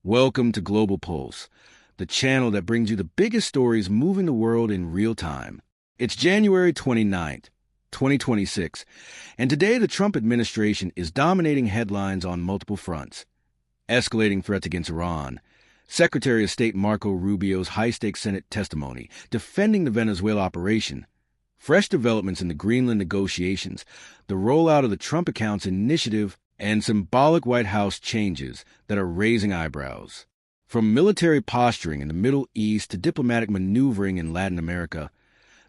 Welcome to Global Pulse, the channel that brings you the biggest stories moving the world in real time. It's January 29th, 2026, and today the Trump administration is dominating headlines on multiple fronts. Escalating threats against Iran, Secretary of State Marco Rubio's high-stakes Senate testimony defending the Venezuela operation, fresh developments in the Greenland negotiations, the rollout of the Trump Accounts initiative, and symbolic White House changes that are raising eyebrows. From military posturing in the Middle East to diplomatic maneuvering in Latin America,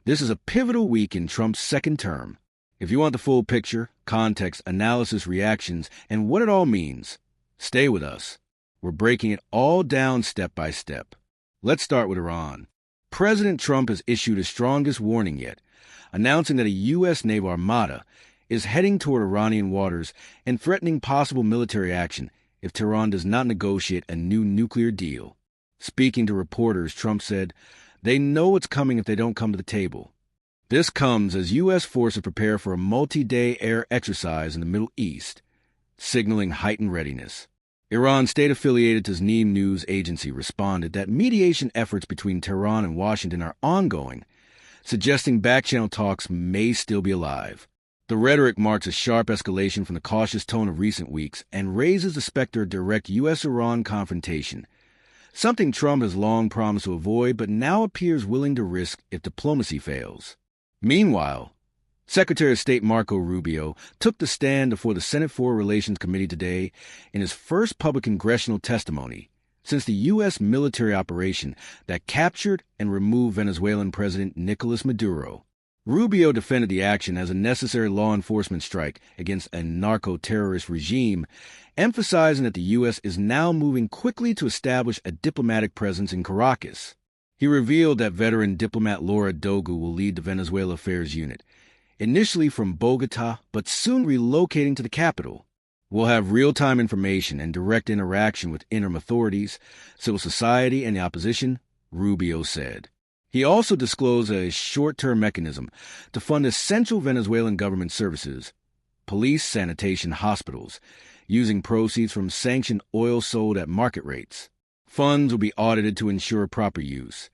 this is a pivotal week in Trump's second term. If you want the full picture, context, analysis, reactions, and what it all means, stay with us. We're breaking it all down step by step. Let's start with Iran. President Trump has issued his strongest warning yet, announcing that a U.S. naval armada is heading toward Iranian waters and threatening possible military action if Tehran does not negotiate a new nuclear deal. Speaking to reporters, Trump said, "They know what's coming if they don't come to the table." This comes as U.S. forces prepare for a multi-day air exercise in the Middle East, signaling heightened readiness. Iran's state-affiliated Tasnim news agency responded that mediation efforts between Tehran and Washington are ongoing, suggesting back-channel talks may still be alive. The rhetoric marks a sharp escalation from the cautious tone of recent weeks and raises the specter of direct U.S.-Iran confrontation, something Trump has long promised to avoid but now appears willing to risk if diplomacy fails. Meanwhile, Secretary of State Marco Rubio took the stand before the Senate Foreign Relations Committee today in his first public congressional testimony since the U.S. military operation that captured and removed Venezuelan President Nicolás Maduro. Rubio defended the action as a necessary law enforcement strike against a narco-terrorist regime, emphasizing that the U.S. is now moving quickly to establish a diplomatic presence in Caracas. He revealed that veteran diplomat Laura Dogu will lead the Venezuela Affairs Unit, initially from Bogota, but soon relocating to the capital. We'll have real-time information and direct interaction with interim authorities, civil society, and the opposition, Rubio said. He also disclosed a short-term mechanism to fund essential Venezuelan government services, police, sanitation, hospitals, using proceeds from sanctioned oil sold at market rates. Funds will be audited to ensure proper use,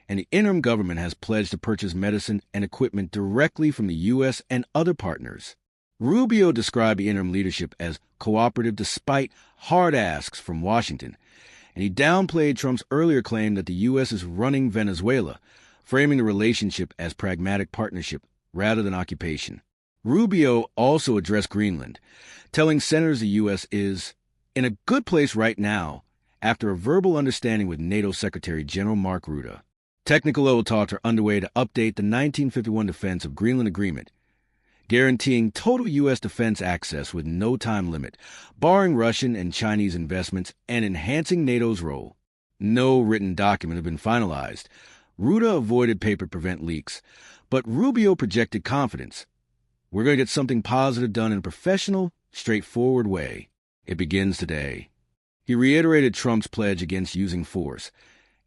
and the interim government has pledged to purchase medicine and equipment directly from the U.S. and other partners. Rubio described the interim leadership as cooperative despite hard asks from Washington, and he downplayed Trump's earlier claim that the U.S. is running Venezuela, framing the relationship as pragmatic partnership rather than occupation. Rubio also addressed Greenland, telling senators the U.S. is in a good place right now after a verbal understanding with NATO Secretary General Mark Rutte. Technical level talks are underway to update the 1951 Defense of Greenland Agreement, guaranteeing total U.S. defense access with no time limit, barring Russian and Chinese investments, and enhancing NATO's role. No written document had been finalized. Rutte avoided paper to prevent leaks, but Rubio projected confidence. "We're going to get something positive done in a professional, straightforward way. It begins today." He reiterated Trump's pledge against using force,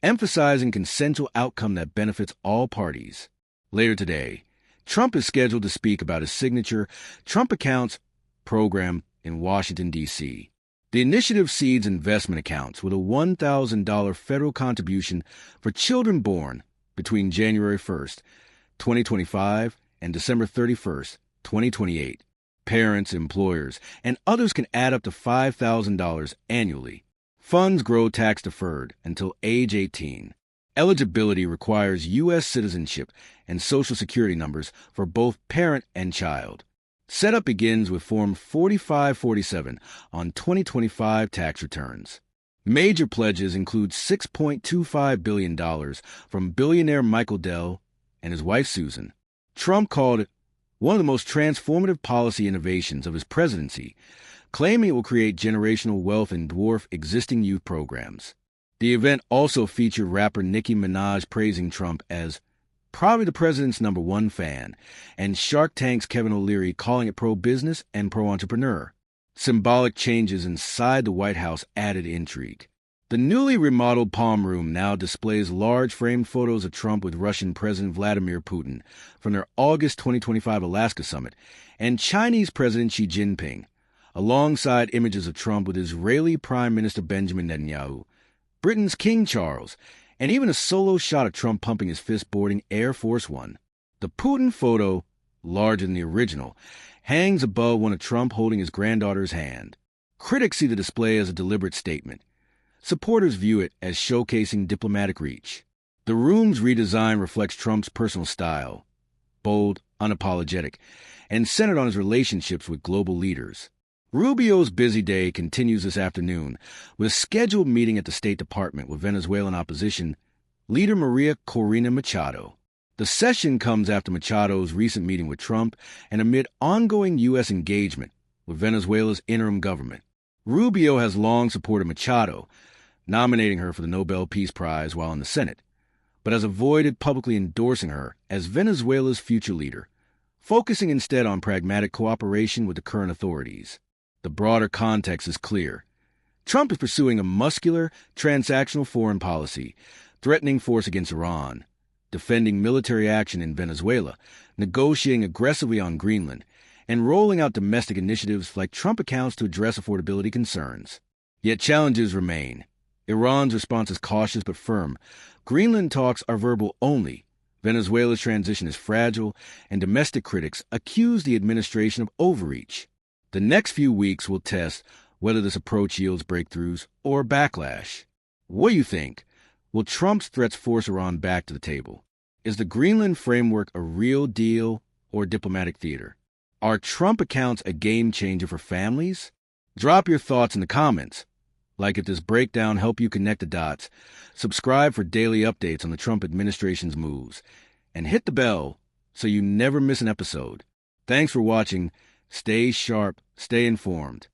emphasizing consensual outcome that benefits all parties. Later today, Trump is scheduled to speak about his signature Trump Accounts program in Washington, D.C. The initiative seeds investment accounts with a $1,000 federal contribution for children born between January 1st, 2025 and December 31st, 2028. Parents, employers, and others can add up to $5,000 annually. Funds grow tax-deferred until age 18. Eligibility requires U.S. citizenship and Social Security numbers for both parent and child. Setup begins with Form 4547 on 2025 tax returns. Major pledges include $6.25 billion from billionaire Michael Dell and his wife Susan. Trump called it one of the most transformative policy innovations of his presidency, claiming it will create generational wealth and dwarf existing youth programs. The event also featured rapper Nicki Minaj praising Trump as probably the president's #1 fan, and Shark Tank's Kevin O'Leary calling it pro-business and pro-entrepreneur. Symbolic changes inside the White House added intrigue. The newly remodeled Palm Room now displays large framed photos of Trump with Russian President Vladimir Putin from their August 2025 Alaska summit and Chinese President Xi Jinping, alongside images of Trump with Israeli Prime Minister Benjamin Netanyahu, Britain's King Charles, and even a solo shot of Trump pumping his fist boarding Air Force One. The Putin photo, larger than the original, hangs above one of Trump holding his granddaughter's hand. Critics see the display as a deliberate statement. Supporters view it as showcasing diplomatic reach. The room's redesign reflects Trump's personal style, bold, unapologetic, and centered on his relationships with global leaders. Rubio's busy day continues this afternoon with a scheduled meeting at the State Department with Venezuelan opposition leader Maria Corina Machado. The session comes after Machado's recent meeting with Trump and amid ongoing U.S. engagement with Venezuela's interim government. Rubio has long supported Machado, nominating her for the Nobel Peace Prize while in the Senate, but has avoided publicly endorsing her as Venezuela's future leader, focusing instead on pragmatic cooperation with the current authorities. The broader context is clear. Trump is pursuing a muscular, transactional foreign policy, threatening force against Iran, defending military action in Venezuela, negotiating aggressively on Greenland, and rolling out domestic initiatives like Trump accounts to address affordability concerns. Yet challenges remain. Iran's response is cautious but firm. Greenland talks are verbal only. Venezuela's transition is fragile, and domestic critics accuse the administration of overreach. The next few weeks will test whether this approach yields breakthroughs or backlash. What do you think? Will Trump's threats force Iran back to the table? Is the Greenland framework a real deal or diplomatic theater? Are Trump accounts a game changer for families? Drop your thoughts in the comments. Like if this breakdown helped you connect the dots, subscribe for daily updates on the Trump administration's moves, and hit the bell so you never miss an episode. Thanks for watching. Stay sharp, stay informed.